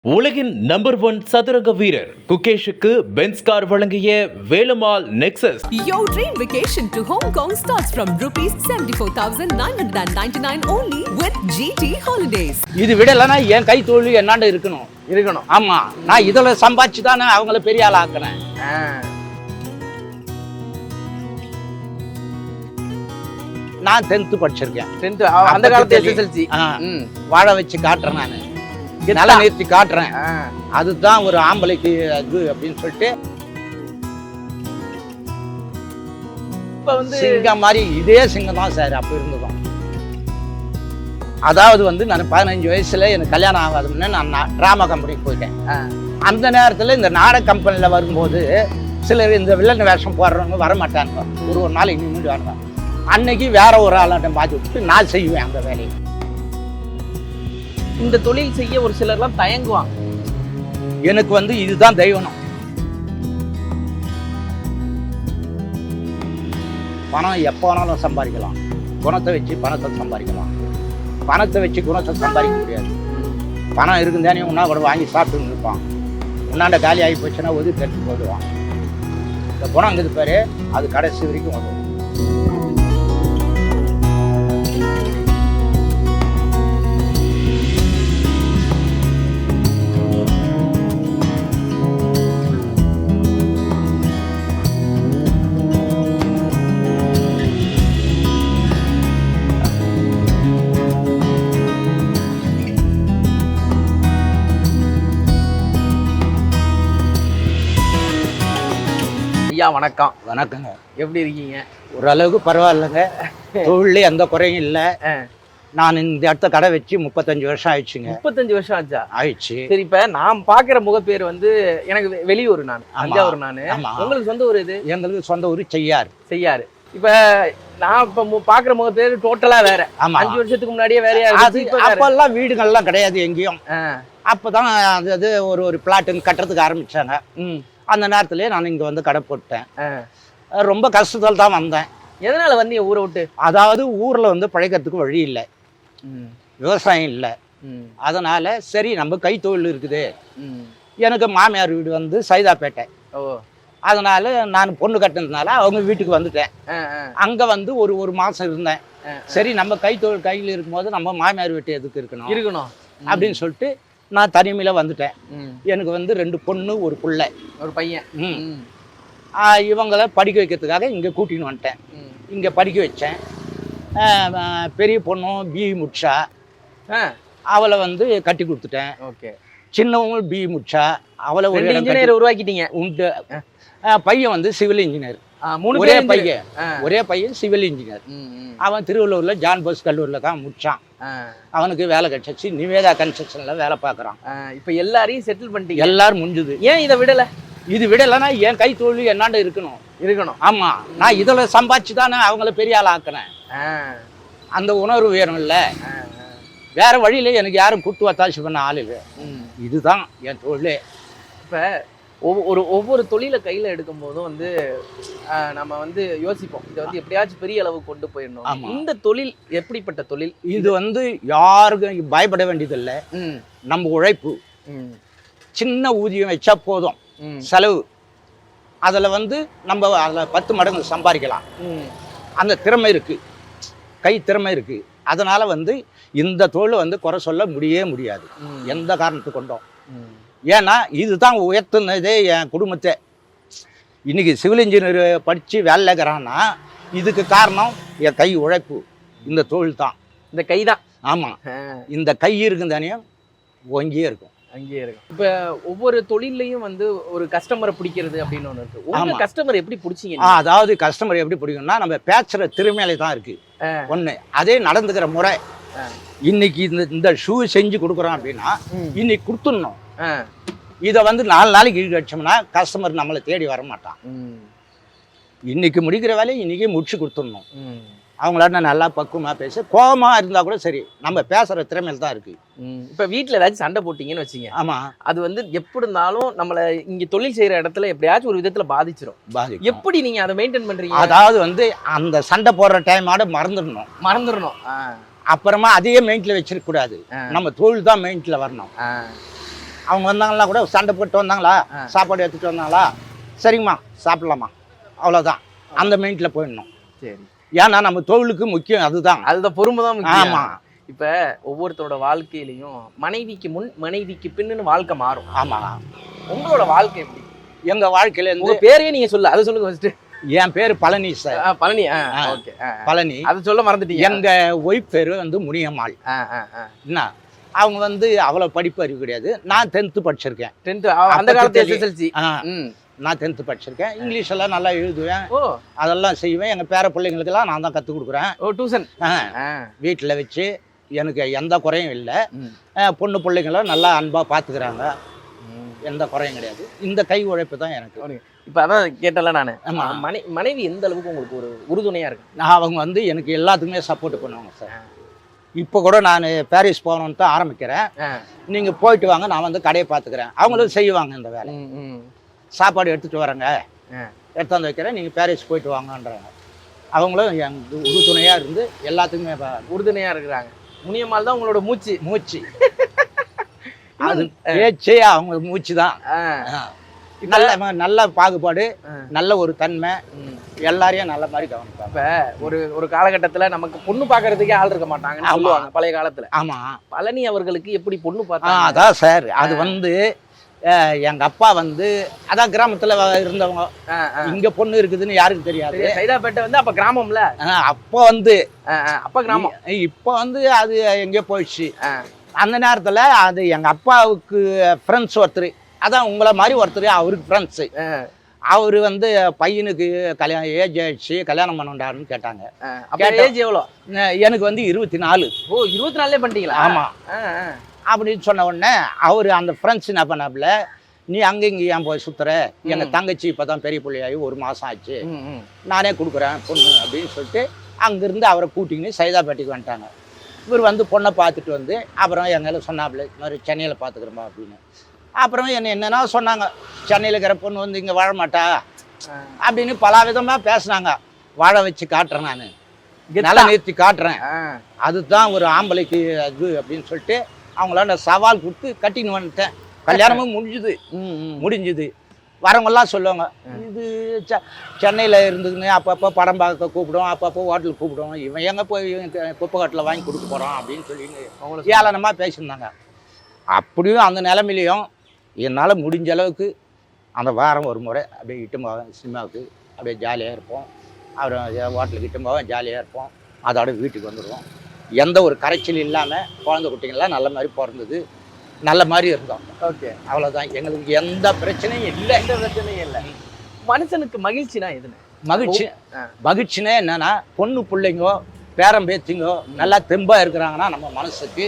உலகின் நம்பர் 1 சதுரங்க வீரர் குகேஷுக்கு பென்ஸ் கார் வழங்கிய Velammal nexus. Your dream vacation to Hong Kong starts from rupees 74,999 only with GT Holidays. இது விடலைன்னா என் கை தோல்வி என்னாண்ட இருக்கணும். ஆமா, நான் இதுல சம்பாதிச்சு தானே அவங்கள பெரிய ஆள் ஆக்குனேன். நான் 10th படிச்சிருக்கேன். அந்த காலத்து SSLC வாழ வச்சு காட்டுறேன், நான் நல்லா நிறுத்தி காட்டுறேன். அதுதான் ஒரு ஆம்பளைக்கு அது அப்படின்னு சொல்லிட்டு இப்ப வந்து சிங்கம் மாதிரி இதே சிங்கம் தான் சார் அப்ப இருந்ததும். அதாவது வந்து நான் 15 வயசுல எனக்கு கல்யாணம் ஆகாதுன்னு நான் டிராமா கம்பெனிக்கு போயிட்டேன். அந்த நேரத்துல இந்த நாடக கம்பெனில வரும்போது சிலர் இந்த வில்லன் வேஷம் போடுறவங்க வர மாட்டாங்க. ஒரு நாள் இன்னும் வரணும். அன்னைக்கு வேற ஒரு ஆளாட்டம் பார்த்து விட்டு நான் செய்வேன் அந்த வேலையை. இந்த தொழில் செய்ய ஒரு சிலர்லாம் தயங்குவாங்க. எனக்கு வந்து இதுதான் தெய்வம். பணம் எப்போ வேணாலும் சம்பாதிக்கலாம். குணத்தை வச்சு பணத்தை சம்பாதிக்கலாம். பணத்தை வச்சு குணத்தை சம்பாதிக்க முடியாது. பணம் இருக்குந்தானே உன்னா கூட வாங்கி சாப்பிட்டு இருப்பான். உன்னாண்ட காலி ஆகி போச்சுன்னா ஒதுக்கி கட்டி போடுவான். இந்த குணங்கிறது பேரு அது கடைசி வரைக்கும் வரும். ஐயா வணக்கம். வணக்கங்க. எப்படி இருக்கீங்க? ஓரளவுக்கு பரவாயில்லைங்க. தொழிலே எந்த குறையும் இல்லை. நான் இந்த இடத்த கடை வச்சு 35 வருஷம் ஆயிடுச்சுங்க. 35 வருஷம் ஆச்சா? ஆயிடுச்சு. சரி, இப்ப நான் பாக்குற முகப்பேர் வந்து எனக்கு வெளியூர், நான் தஞ்சாவூர். நானு உங்களுக்கு சொந்த ஊர் இது? எங்களுக்கு சொந்த ஊர் செய்யாறு. இப்ப நான் இப்ப பாக்குற முகப்பேர் டோட்டலா வேற. 5 வருஷத்துக்கு முன்னாடியே வேறையா இருக்கு. அப்பெல்லாம் வீடுகள்லாம் கிடையாது எங்கேயும். அப்பதான் அது ஒரு பிளாட்டுன்னு கட்டுறதுக்கு ஆரம்பிச்சாங்க. அந்த நேரத்திலே நான் இங்க வந்து கடை போட்டேன். ரொம்ப கஷ்டத்தில் தான் வந்தேன். எதனால வந்தீங்க ஊரை விட்டு? அதாவது ஊர்ல வந்து பழைக்கிறதுக்கு வழி இல்லை, விவசாயம் இல்லை. அதனால சரி நம்ம கைத்தொழில் இருக்குது. எனக்கு மாமியார் வீடு வந்து சைதாப்பேட்டை. அதனால நான் பொண்ணு கட்டினதுனால அவங்க வீட்டுக்கு வந்துட்டேன். அங்க வந்து ஒரு மாசம் இருந்தேன். சரி நம்ம கைத்தொழில் கையில் இருக்கும்போது நம்ம மாமியார் வீட்டு எதுக்கு இருக்கணும் அப்படின்னு சொல்லிட்டு நான் தனிமையில வந்துட்டேன். எனக்கு வந்து 2 பொண்ணு ஒரு பிள்ளை ஒரு பையன். இவங்களை படிக்க வைக்கிறதுக்காக இங்கே கூட்டின்னு வந்துட்டேன். இங்கே படிக்க வச்சேன். பெரிய பொண்ணும் பிஇ முடிச்சா, அவளை வந்து கட்டி கொடுத்துட்டேன். ஓகே. சின்னவங்க பிஇ முடிச்சா, அவளை ஒரு இன்ஜினியர் உருவாக்கிட்டீங்க. உண்டு. பையன் வந்து சிவில் இன்ஜினியர். ஒரே பையன் சிவில் இன்ஜினியர். அவன் திருவள்ளூர்ல ஜான் போஸ் கல்லூரில தான் முடிச்சான். அவனுக்கு வேலை கிடைச்சிச்சு. நிவேதா கன்ஸ்ட்ரக்ஷன்ல வேலை பார்க்கறான். இப்ப எல்லாரையும் செட்டில் பண்ணிட்டீங்க. எல்லாரும் முடிஞ்சது. ஏன் இதை விடல? இது விடலைன்னா என் கை தோல்வி என்னாண்ட இருக்கணும். ஆமா, நான் இதுல சம்பாதிச்சு தானே அவங்கள பெரிய ஆள் ஆக்குனேன். அந்த உணர்வு வேணும் இல்ல. வேற வழியில எனக்கு யாரும் குட்டு வத்தாட்சி பண்ண ஆள் இல்லை. இதுதான் என் தொழிலே. இப்ப ஒவ்வொரு தொழிலை கையில எடுக்கும் போதும் வந்து நம்ம வந்து யோசிப்போம், இதை வந்து எப்படியாச்சும் பெரிய அளவு கொண்டு போயிடணும். இந்த தொழில் எப்படிப்பட்ட தொழில்? இது வந்து யாருக்கும் பயப்பட வேண்டியதில்லை. நம்ம உழைப்பு, சின்ன ஊதியம் வச்சா போதும். செலவு அதில் வந்து நம்ம அதில் 10 மடங்கு சம்பாதிக்கலாம். அந்த திறமை இருக்கு, கை திறமை இருக்கு. அதனால வந்து இந்த தொழில் வந்து குறை சொல்ல முடியாது எந்த காரணத்தை கொண்டோம். ஏன்னா இதுதான் உயர்த்துனதே என் குடும்பத்தை. இன்னைக்கு சிவில் இன்ஜினியர் படித்து வேலை இருக்கிறான்னா இதுக்கு காரணம் என் கை உழைப்பு. இந்த தொழில் தான், இந்த கை தான். ஆமாம், இந்த கை இருக்கும் தானே அங்கேயே இருக்கும். இப்ப ஒவ்வொரு தொழிலையும் வந்து ஒரு கஸ்டமரை பிடிக்கிறது அப்படின்னு ஒன்று இருக்கு. உங்க கஸ்டமர் எப்படி பிடிச்சிங்க? அதாவது கஸ்டமர் எப்படி பிடிக்கும்னா நம்ம பேசுற திறமையில தான் இருக்கு ஒண்ணு. அதே நடந்துக்கிற முறை. இன்னைக்கு இந்த ஷூ செஞ்சு கொடுக்குறோம் அப்படின்னா இன்னைக்கு கொடுத்துடணும். இதை வந்து 4 நாளைக்கு இழுக்கடிச்சோம்னா கஸ்டமர் நம்மளை தேடி வர மாட்டான். இன்னைக்கு முடிக்கிற வேலையை இன்னைக்கே முடிச்சு கொடுத்துடணும். அவங்களாட்ட நல்லா பக்குவமா பேச, கோபமா இருந்தா கூட சரி, நம்ம பேசுற திறமையில தான் இருக்கு. இப்ப வீட்டுல ஏதாச்சும் சண்டை போட்டீங்கன்னு வச்சுங்க. ஆமா, அது வந்து எப்படி இருந்தாலும் நம்மள இங்க தொழில் செய்யற இடத்துல எப்படியாச்சும் ஒரு விதத்துல பாதிச்சிடும். எப்படி நீங்க அதை மெயின்டைன் பண்றீங்க? அதாவது வந்து அந்த சண்டை போடுற டைமோட மறந்துடணும். அப்புறமா அதையே மெயின்ல வச்சிருக்க கூடாது. நம்ம தொழில் தான் மெயின்ல வரணும். அவங்க வந்தாங்களா கூட சண்டை போட்டு வந்தாங்களா, சாப்பாடு எடுத்துகிட்டு வந்தாங்களா, சரிங்கம்மா சாப்பிட்லாமா, அவ்வளோதான். அந்த மைண்டில் போயிடணும். சரி. ஏன்னா நம்ம தொழிலுக்கு முக்கியம் அதுதான். அதுதான் பொறுமை தான் முக்கியம். ஆமாம். இப்ப ஒவ்வொருத்தரோட வாழ்க்கையிலையும் மனைவிக்கு முன் மனைவிக்கு பின்னு வாழ்க்கை மாறும். ஆமாம். உங்களோட வாழ்க்கை எப்படி? எங்கள் வாழ்க்கையில உங்க இருந்து பேரையே நீங்க சொல்ல, அதை சொல்லுங்க ஃபர்ஸ்ட். என் பேர் பழனி சார். பழனி. ஓகே. பழனி. அதை சொல்ல மறந்துட்டீங்க. எங்க ஒய்ஃப் பேர் வந்து முனியம்மாள். என்ன அவங்க வந்து அவ்வளோ படிப்பு அறிவு கிடையாது. நான் 10th படிச்சிருக்கேன். 10th அந்த காலத்து SSLC. நான் 10th படிச்சிருக்கேன். இங்கிலீஷ் எல்லாம் நல்லா எழுதுவேன். ஓ, அதெல்லாம் செய்வேன். எங்கள் பேர பிள்ளைங்களுக்கெல்லாம் நான் தான் கற்றுக் கொடுக்குறேன். ஓ, டியூஷன். வீட்டில் வச்சு எனக்கு எந்த குறையும் இல்லை. பொண்ணு பிள்ளைங்களும் நல்லா அன்பாக பார்த்துக்கிறாங்க. எந்த குறையும் கிடையாது. இந்த கை உழைப்பு தான் எனக்கு. இப்போ அதான் கேட்டல நான். மனைவி எந்த அளவுக்கு உங்களுக்கு ஒரு உறுதுணையாக இருக்கு? அவங்க வந்து எனக்கு எல்லாத்துக்குமே சப்போர்ட் பண்ணுவாங்க சார். இப்போ கூட நான் பாரிஸ் போகணுன்னு தான் ஆரம்பிக்கிறேன். நீங்கள் போயிட்டு வாங்க, நான் வந்து கடையை பார்த்துக்கிறேன். அவங்களும் செய்வாங்க இந்த வேலை. சாப்பாடு எடுத்துகிட்டு வரேங்க, எடுத்தாந்து வைக்கிறேன், நீங்கள் பாரிஸ் போயிட்டு வாங்கன்றாங்க. அவங்களும் எனக்கு உறுதுணையாக இருந்து எல்லாத்துக்குமே உறுதுணையாக இருக்கிறாங்க. முனியம்மாள் தான் உங்களோட மூச்சு. அது பேச்சே அவங்க மூச்சு தான். நல்ல நல்ல பாகுபாடு, நல்ல ஒரு தன்மை, எல்லாரையும் நல்ல மாதிரி கவனிப்பாங்க. இப்ப ஒரு காலகட்டத்துல நமக்கு பொண்ணு பாக்குறதுக்கே ஆள் இருக்க மாட்டாங்கன்னு சொல்லுவாங்க பழைய காலத்துல. ஆமா. பழனி அவர்களுக்கு எப்படி பொண்ணு பார்த்தா? அதான் சார், அது வந்து எங்க அப்பா வந்து அதான் கிராமத்துல இருந்தவங்க. இங்க பொண்ணு இருக்குதுன்னு யாருக்கு தெரியாது. சைதாப்பேட்டை வந்து அப்ப கிராமம்ல. அப்போ வந்து அப்ப கிராமம். இப்போ வந்து அது எங்கேயோ போயிடுச்சு. அந்த நேரத்துல அது எங்க அப்பாவுக்கு ஃப்ரெண்ட்ஸ் ஒருத்தர், அதான் உங்களை மாதிரி ஒருத்தர், அவருக்கு ஃப்ரெண்ட்ஸு. அவர் வந்து பையனுக்கு கல்யாணம் ஏஜ் ஆயிடுச்சு, கல்யாணம் பண்ணண்டாருன்னு கேட்டாங்க. ஏஜ் எவ்வளோ? எனக்கு வந்து 24. ஓ, 24 பண்ணிட்டீங்களா? ஆமாம். அப்படின்னு சொன்ன உடனே அவர் அந்த ஃப்ரெண்ட்ஸ் என்ன பண்ணாப்புல, நீ அங்கே இங்கே ஏன் போய் சுற்றுற, எங்கள் தங்கச்சி இப்போ தான் பெரிய பிள்ளையாகி 1 மாதம் ஆச்சு, நானே கொடுக்குறேன் பொண்ணு அப்படின்னு சொல்லிட்டு அங்கேருந்து அவரை கூட்டிங்கன்னு சைதாப்பேட்டைக்கு வந்துட்டாங்க. இவர் வந்து பொண்ணை பார்த்துட்டு வந்து அப்புறம் எங்களை சொன்னாப்புல, இது மாதிரி சென்னையில் பார்த்துக்கிறோமா அப்படின்னு. அப்புறம் என்னென்னா சொன்னாங்க, சென்னையில் இருக்கிற பொண்ணு வந்து இங்கே வாழ மாட்டா அப்படின்னு பல விதமாக பேசுனாங்க. வாழ வச்சு காட்டுறேன், நான் நல்லா நிறுத்தி காட்டுறேன், அதுதான் ஒரு ஆம்பளைக்கு அது அப்படின்னு சொல்லிட்டு அவங்களால சவால் கொடுத்து கட்டின்னு வந்துட்டேன். கல்யாணமும் முடிஞ்சுது. வரவங்கெல்லாம் சொல்லுவாங்க, இது சென்னையில் இருந்துக்குன்னு அப்பப்போ படம் பார்க்க கூப்பிடும், அப்பப்போ ஹோட்டலுக்கு கூப்பிடும், இவன் எங்கே போய் குப்பை காட்டில் வாங்கி கொடுக்க போகிறான் அப்படின்னு சொல்லி ஏளனமாக பேசியிருந்தாங்க. அப்படியும் அந்த நிலைமையிலையும் என்னால் முடிஞ்ச அளவுக்கு அந்த வாரம் ஒரு முறை அப்படியே இட்டு போவேன் சினிமாவுக்கு, அப்படியே ஜாலியாக இருப்போம். அப்புறம் ஹோட்டலுக்கு இட்டு போவேன், ஜாலியாக இருப்போம். அதோட வீட்டுக்கு வந்துடுவோம். எந்த ஒரு கரைச்சல் இல்லாமல் குழந்தை குட்டிங்களாம் நல்ல மாதிரி பிறந்தது, நல்ல மாதிரி இருந்தோம். ஓகே, அவ்வளோதான். எங்களுக்கு எந்த பிரச்சனையும் இல்லை. எந்த பிரச்சனையும் இல்லை. மனுஷனுக்கு மகிழ்ச்சினா எதுன்னு? மகிழ்ச்சினா என்னன்னா, பொண்ணு பிள்ளைங்கோ பேரம் பேத்திங்கோ நல்லா தெம்பாக இருக்கிறாங்கன்னா நம்ம மனசுக்கு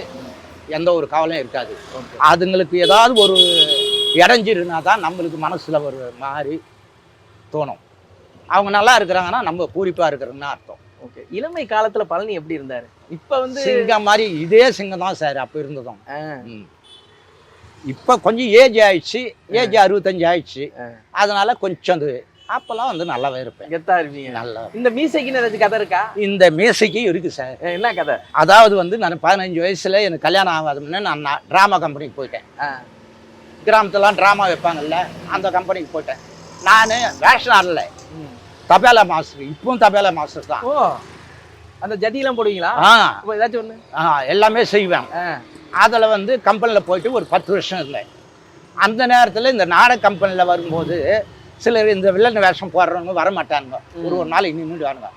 எந்த ஒரு கவலையும் இருக்காது. அதுங்களுக்கு ஏதாவது ஒரு இடைஞ்சிருந்தா தான் நம்மளுக்கு மனசில் ஒரு மாதிரி தோணும். அவங்க நல்லா இருக்கிறாங்கன்னா நம்ம பூரிப்பாக இருக்கிறோம்னு அர்த்தம். ஓகே. இளமை காலத்தில் பழனி எப்படி இருந்தார்? இப்போ வந்து சிங்கம் மாதிரி இதே சிங்கம் தான் சார் அப்போ இருந்ததும். இப்போ கொஞ்சம் ஏஜ் ஆயிடுச்சு, ஏஜ் 65 ஆயிடுச்சு. அதனால கொஞ்சம் அது அப்போல்லாம் வந்து நல்லாவே இருப்பேன், கெத்தா இருப்பீங்க. நல்லா. இந்த மீசைக்குன்னு ஏதாச்சும் கதை இருக்கா? இந்த மீசைக்கு இருக்கு சார். என்ன கதை? அதாவது வந்து நான் 15 வயசுல எனக்கு கல்யாணம் ஆகாதுன்னு நான் ட்ராமா கம்பெனிக்கு போயிட்டேன். கிராமத்துலாம் ட்ராமா வைப்பாங்கல்ல, அந்த கம்பெனிக்கு போயிட்டேன். நான் வேஷம் ஆடல, தபேலா மாஸ்டர். இப்பவும் தபேலா மாஸ்டர் தான். ஓ, அந்த ஜட்டியெல்லாம் போடுவீங்களா? ஏதாச்சும் ஒன்று எல்லாமே செய்வேன். அதில் வந்து கம்பெனியில் போயிட்டு ஒரு 10 வருஷம் இருந்தேன். அந்த நேரத்தில் இந்த நாடக கம்பெனியில் வரும்போது சிலர் இந்த வில்லன் வேஷம் போடுறவங்க வரமாட்டானுங்க, ஒரு நாளைக்கு நின்றுட்டு வானுங்க.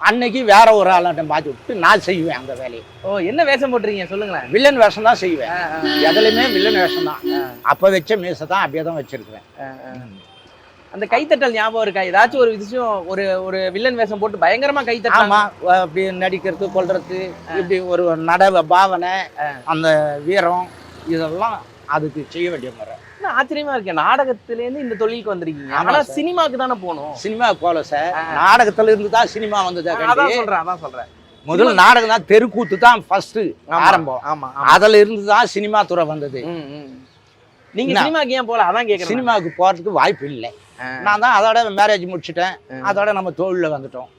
அன்னைக்கு வேற ஒரு ஆளை மாற்றி விட்டு நான் செய்வேன் அந்த வேலையை. ஓ, என்ன வேஷம் போட்டுறீங்க சொல்லுங்களேன்? வில்லன் வேஷம் தான் செய்வேன். எதுலையுமே வில்லன் வேஷம் தான். அப்போ வச்ச மீசை தான் அப்படியே தான் வச்சிருக்கிறேன். அந்த கைத்தட்டல் ஞாபகம் இருக்கா? ஏதாச்சும் ஒரு விஷயம், ஒரு வில்லன் வேஷம் போட்டு பயங்கரமா கைத்தட்டல்? ஆமா, அப்படி நடிக்கிறது, கொள்றது, இப்படி ஒரு நட பாவனை, அந்த வீரம், இதெல்லாம் அதுக்கு செய்ய வேண்டிய முறை. ஆச்சரியமா இருக்கேன், நாடகத்திலேருந்து இந்த தொழிலுக்கு வந்திருக்கீங்க. ஆனா சினிமாவுக்கு தானே போகணும். சினிமாவுக்கு போகல சார், நாடகத்துல இருந்து தான் சினிமா வந்தது. அதான் சொல்றேன். முதல்ல நாடகம் தான், தெருக்கூத்து தான் ஃபர்ஸ்ட் ஆரம்பம். ஆமா, அதுல இருந்து தான் சினிமா துறை வந்தது. நீங்க சினிமாக்கு ஏன் போல? அதான் கேக்குறேன். சினிமாவுக்கு போறதுக்கு வாய்ப்பு இல்லை. நான் தான் அதோட மேரேஜ் முடிச்சுட்டேன், அதோட நம்ம தொழில வந்துட்டோம்.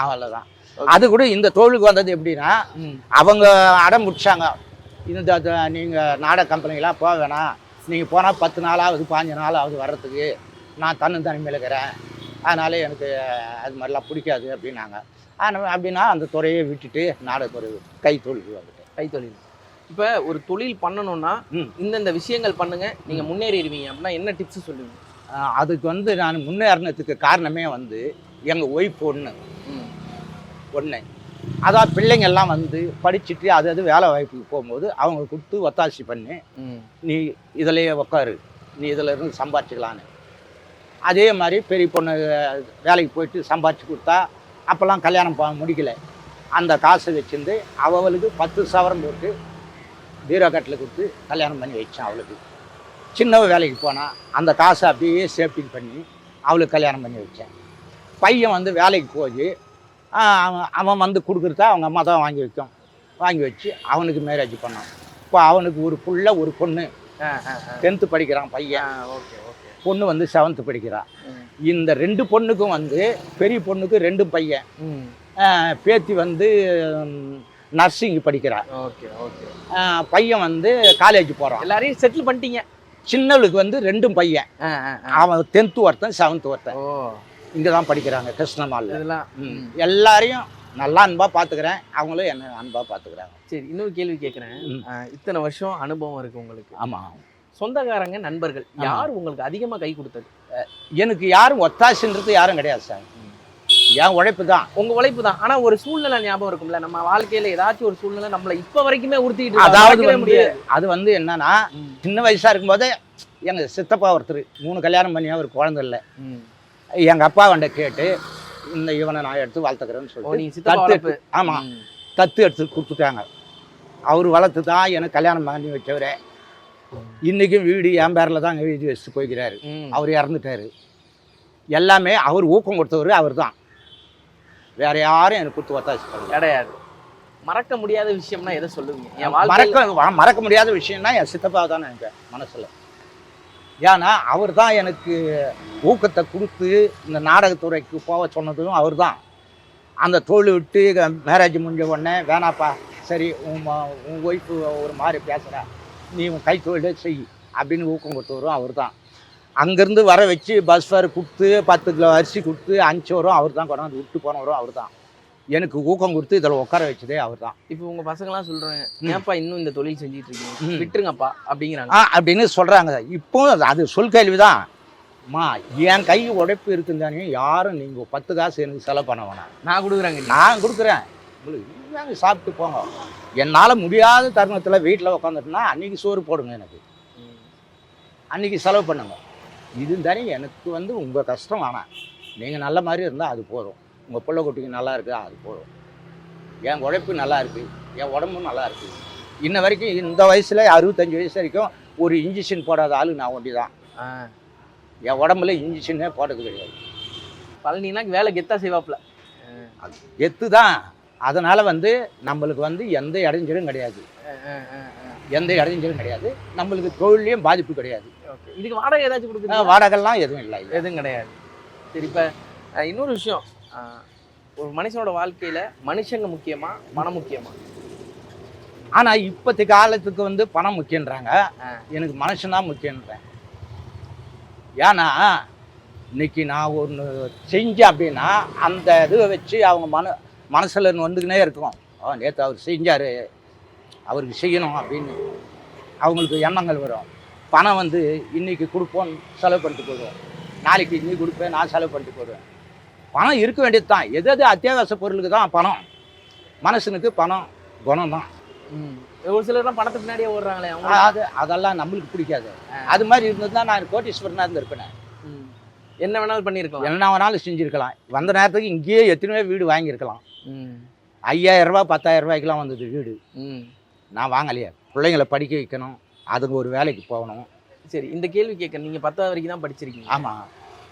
அவ்வளவுதான். அது கூட இந்த தொழிலுக்கு வந்தது எப்படின்னா, அவங்க அடம் முடிச்சாங்க, இந்த நீங்க நாடக கம்பெனிக்கெல்லாம் போக வேணாம், நீங்கள் போனால் 10 நாளாவது 15 நாளாவது வர்றதுக்கு நான் தனிமையில் இருக்கிறேன், அதனால் எனக்கு அது மாதிரிலாம் பிடிக்காது அப்படின்னாங்க. ஆனால் அப்படின்னா அந்த துறையை விட்டுட்டு நாடகத்துறை கைத்தொழில் வந்துட்டேன். கைத்தொழில். இப்போ ஒரு தொழில் பண்ணணும்னா இந்தந்த விஷயங்கள் பண்ணுங்க, நீங்கள் முன்னேறிடுவீங்க அப்படின்னா என்ன டிப்ஸ் சொல்லுவீங்க? அதுக்கு வந்து நான் முன்னேறினதுக்கு காரணமே வந்து எங்கள் ஒய்ஃப் ஒன்று, அதான் பிள்ளைங்கள்லாம் வந்து படிச்சுட்டு அது வேலை வாய்ப்புக்கு போகும்போது அவங்க கொடுத்து ஒத்தாசி பண்ணி நீ இதிலேயே உட்காரு, நீ இதில் இருந்து சம்பாரிச்சிக்கலான்னு. அதே மாதிரி பெரிய பொண்ணு வேலைக்கு போயிட்டு சம்பாரிச்சு கொடுத்தா, அப்போல்லாம் கல்யாணம் முடிக்கலை, அந்த காசை வச்சுருந்து அவளுக்கு 10 சவரம் போட்டு பீரோ கட்டில் கொடுத்து கல்யாணம் பண்ணி வச்சேன். அவளுக்கு சின்னவ வேலைக்கு போனால் அந்த காசை அப்படியே சேஃப்டிங் பண்ணி அவளுக்கு கல்யாணம் பண்ணி வச்சேன். பையன் வந்து வேலைக்கு போய் அவன் வந்து கொடுக்குறத அவங்க அம்மா தான் வாங்கி வச்சு அவனுக்கு மேரேஜ் பண்ணான். இப்போ அவனுக்கு ஒரு புள்ள ஒரு பொண்ணு, 10th படிக்கிறான் பையன், பொண்ணு வந்து 7th படிக்கிறான். இந்த 2 பொண்ணுக்கும் வந்து பெரிய பொண்ணுக்கு 2 பையன், பேத்தி வந்து நர்சிங் படிக்கிறான், பையன் வந்து காலேஜ் போகிறான். எல்லாரையும் செட்டில் பண்ணிட்டீங்க. சின்னவளுக்கு வந்து 2 பையன், அவன் 10th ஒருத்தன் 7th ஒருத்தன் இங்கே தான் படிக்கிறாங்க கிருஷ்ணமால். எல்லாரையும் நல்லா அன்பாக பார்த்துக்கிறேன், அவங்களும் என்ன அன்பாக பார்த்துக்கிறாங்க. சரி, இன்னொரு கேள்வி கேட்குறேன். இத்தனை வருஷம் அனுபவம் இருக்குது உங்களுக்கு. ஆமாம். சொந்தக்காரங்க நண்பர்கள் யார் உங்களுக்கு அதிகமாக கை கொடுத்தது? எனக்கு யாரும் ஒத்தாசின்றது யாரும் கிடையாது சார், என் உழைப்பு தான். உங்கள் உழைப்பு தான். ஆனால் ஒரு சூழ்நிலை ஞாபகம் இருக்கும்ல, நம்ம வாழ்க்கையில் ஏதாச்சும் ஒரு சூழ்நிலை நம்மளை இப்போ வரைக்குமே உறுத்திக்கிட்டு, அதாவது முடியாது. அது வந்து என்னன்னா, சின்ன வயசாக இருக்கும்போதே எங்கள் சித்தப்பா ஒருத்தர் 3 கல்யாணம் பண்ணி அவர் குழந்தை இல்லை. எங்கள் அப்பா வண்ட கேட்டு இவனை நான் எடுத்து வளர்த்துக்கிறேன்னு சொல்லி ஆமாம் தத்து எடுத்து கொடுத்துட்டாங்க. அவர் வளர்த்து தான் எனக்கு கல்யாணம் பண்ணி வச்சவரே. இன்றைக்கும் வீடு என் பேரில் தான் எழுதி வச்சுட்டு போய்க்கிறாரு. அவர் இறந்துட்டார். எல்லாமே அவர் ஊக்கம் கொடுத்தவர் அவர் தான், வேற யாரும் எனக்கு கொடுத்து ஒத்தாசி கிடையாது. மறக்க முடியாத விஷயம்னா எதை சொல்லுவீங்க? மறக்க முடியாத விஷயம்னா என் சித்தப்பா தான் எனக்கு மனசில். ஏன்னா அவர் தான் எனக்கு ஊக்கத்தை கொடுத்து இந்த நாடகத்துறைக்கு போக சொன்னதும் அவர் தான். அந்த தொழில் விட்டு மேரேஜ் முடிஞ்ச உடனே வேணாப்பா, சரி உன் ஒய்ஃபு ஒரு மாதிரி பேசுகிறா, நீ உன் கை தொழிலே செய் அப்படின்னு ஊக்கம் கொடுத்தவரும் அவர் தான். அங்கேருந்து வர வச்சு பஸ் ஃபேர் கொடுத்து 10 கிலோ அரிசி கொடுத்து அனுப்பிச்சவரும் அவர் தான், கொண்டாந்து விட்டு போனவரும் அவர் தான். எனக்கு ஊக்கம் கொடுத்து இதில் உட்கார வச்சதே அவர் தான். இப்போ உங்கள் பசங்களாம் சொல்கிறாங்க, ஏன்ப்பா இன்னும் இந்த தொழில் செஞ்சுட்டு இருக்கீங்க, விட்டுருங்கப்பா அப்படிங்கிறாங்க. அப்படின்னு சொல்கிறாங்க. இப்போ அது சொல் கேள்வி தான். அம்மா என் கை உழைப்பு இருக்குந்தானே, யாரும் நீங்கள் 10 காசு எனக்கு செலவு பண்ண வேணாம், நான் கொடுக்குறேங்க, நான் கொடுக்குறேன், உங்களுக்கு சாப்பிட்டு போங்க. என்னால் முடியாத தருணத்தில் வீட்டில் உட்காந்துட்டுனா அன்றைக்கி சோறு போடுங்க, எனக்கு அன்றைக்கி செலவு பண்ணுங்க. இது தானே எனக்கு வந்து உங்கள் கஷ்டம் வேணாம், நீங்கள் நல்ல மாதிரி இருந்தால் அது போதும், உங்கள் பிள்ளை குட்டிக்கு நல்லா இருக்குதா அது போதும், என் உழைப்பு நல்லா இருக்குது, என் உடம்பும் நல்லா இருக்குது. இன்ன வரைக்கும் இந்த வயசில் 65 வயசு வரைக்கும் ஒரு இன்ஜெக்ஷன் போடாத ஆளு நான் ஒண்டி தான். என் உடம்புல இன்ஜெக்ஷனே போட்டது கிடையாது. பழனினா வேலை கெத்தா செய்வாப்புல, அது கெத்து தான். அதனால் வந்து நம்மளுக்கு வந்து எந்த இடைஞ்சலும் கிடையாது, எந்த இடைஞ்சலும் கிடையாது, நம்மளுக்கு தொழிலையும் பாதிப்பு கிடையாது. இதுக்கு வாடகை ஏதாச்சும் கொடுக்குறீங்க? வாடகைலாம் எதுவும் இல்லை, எதுவும் கிடையாது. சரி, இப்போ இன்னொரு விஷயம், ஒரு மனுஷனோட வாழ்க்கையில் மனுஷங்க முக்கியமா பணம் முக்கியமா? ஆனால் இப்போத்தி காலத்துக்கு வந்து பணம் முக்கியன்றாங்க, எனக்கு மனுஷன்தான் முக்கியன்றேன். ஏன்னா இன்னைக்கு நான் ஒன்று செஞ்சேன் அப்படின்னா அந்த இதை வச்சு அவங்க மனசில் வந்துக்கினே இருக்கும். நேற்று அவர் செஞ்சார், அவருக்கு செய்யணும் அப்படின்னு அவங்களுக்கு எண்ணங்கள் வரும். பணம் வந்து இன்றைக்கி கொடுப்போம் செலவு பண்ணிட்டு போயிடுவோம், நாளைக்கு இன்னைக்கு கொடுப்பேன் நான் செலவு பண்ணிட்டு போயிடுவேன். பணம் இருக்க வேண்டியது தான், எது அத்தியாவசிய பொருளுக்கு தான் பணம். மனுஷனுக்கு பணம் குணம் தான். ஒரு சிலர்லாம் பணத்துக்கு பின்னாடியே ஓடுறாங்களே, அதெல்லாம் நம்மளுக்கு பிடிக்காது. அது மாதிரி இருந்ததுன்னா நான் கோட்டீஸ்வரனாக இருந்திருப்பேன், என்ன வேணாலும் பண்ணியிருக்கலாம், என்ன வேணாலும் செஞ்சுருக்கலாம். வந்த நேரத்துக்கு இங்கேயே எத்தனையோ வீடு வாங்கியிருக்கலாம். 5000 ரூபா 10,000 ரூபாய்க்கெலாம் வந்தது வீடு, நான் வாங்கலையே. பிள்ளைங்களை படிக்க வைக்கணும், அதுங்க ஒரு வேலைக்கு போகணும். சரி, இந்த கேள்வி கேட்க நீங்கள் 10வது வரைக்கும் தான் படிச்சிருக்கீங்க. ஆமாம்.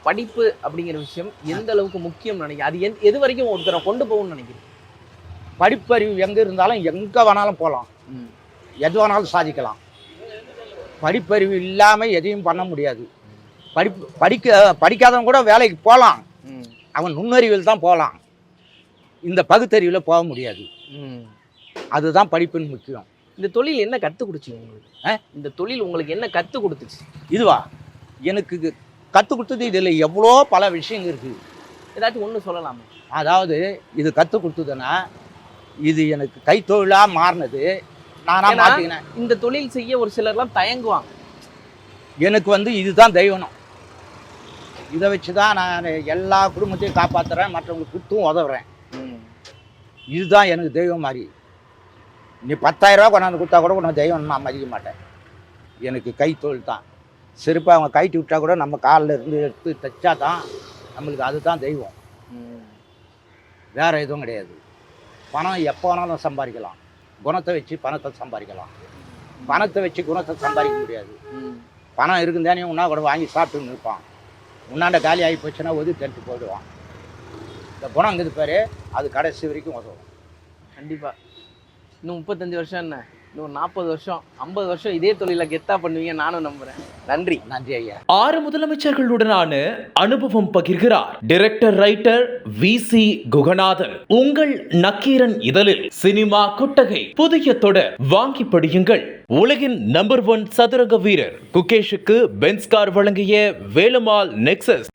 படிப்பு அப்படிங்கிற விஷயம் எந்த அளவுக்கு முக்கியம் நினைக்கிறேன், அது எது வரைக்கும் ஒருத்தரை கொண்டு போகணும்னு நினைக்கிறேன்? படிப்பறிவு எங்கே இருந்தாலும் எங்கே வேணாலும் போகலாம், எது வேணாலும் சாதிக்கலாம். படிப்பறிவு இல்லாமல் எதையும் பண்ண முடியாது. படிக்காதவன் கூட வேலைக்கு போகலாம், அவன் நுண்ணறிவில் தான் போகலாம், இந்த பகுத்தறிவில் போக முடியாது. அதுதான் படிப்பின் முக்கியம். இந்த தொழில் என்ன கற்றுக் கொடுச்சிங்க உங்களுக்கு? இந்த தொழில் உங்களுக்கு என்ன கற்றுக் கொடுத்துச்சு? இதுவா எனக்கு கற்றுக் கொடுத்தது இதில் எவ்வளோ பல விஷயங்கள் இருக்குது. ஏதாச்சும் ஒன்று சொல்லலாமா? அதாவது இது கற்றுக் கொடுத்ததுன்னா இது எனக்கு கைத்தொழிலாக மாறினது நானாக ஏன்னா, மாற்றிக்கினேன். இந்த தொழில் செய்ய ஒரு சிலர்லாம் தயங்குவாங்க. எனக்கு வந்து இதுதான் தெய்வனம். இதை வச்சு தான் நான் எல்லா குடும்பத்தையும் காப்பாற்றுறேன், மற்றவங்களுக்கு கொடுத்தும் உதவுறேன். இதுதான் எனக்கு தெய்வம் மாதிரி. நீ 10,000 ரூபா கொண்டாந்து கொடுத்தா கூட நான் தெய்வம் நான் மதிக்க மாட்டேன். எனக்கு கைத்தொழில் தான். செருப்பை அவங்க கைட்டி விட்டா கூட நம்ம காலில் இருந்து எடுத்து தைச்சா தான் நம்மளுக்கு அதுதான் தெய்வம். வேறு எதுவும் கிடையாது. பணம் எப்போ வேணாலும் சம்பாதிக்கலாம். குணத்தை வச்சு பணத்தை சம்பாதிக்கலாம். பணத்தை வச்சு குணத்தை சம்பாதிக்க முடியாது. பணம் இருக்குந்தானே உன்னா கூட வாங்கி சாப்பிட்டுன்னு இருப்பான். உன்னாண்ட காலி ஆகி போச்சுன்னா ஒதுக்கி தட்டு போயிடுவான். இந்த குணங்கிறது பேர் அது கடைசி வரைக்கும் உதவும். கண்டிப்பாக. இன்னும் 35 வருஷம் என்ன, இன்னும் 40 வருஷம் 50 வருஷம் இதே தொழிலை கெத்தா பண்ணுவீங்க நானும் நம்புகிறேன். நன்றி. நன்றி ஐயா. 6 முதலமைச்சர்களுடனான அனுபவம் பகிர்கிறார் டைரக்டர் ரைட்டர் VC குகநாதன். உங்கள் நக்கீரன் இதழில் சினிமா கொட்டகை புதிய தொடர் வாங்கி படியுங்கள். உலகின் நம்பர் 1 சதுரங்க வீரர் குகேஷுக்கு பென்ஸ் கார் வழங்கிய வேலுமால் நெக்ஸஸ்.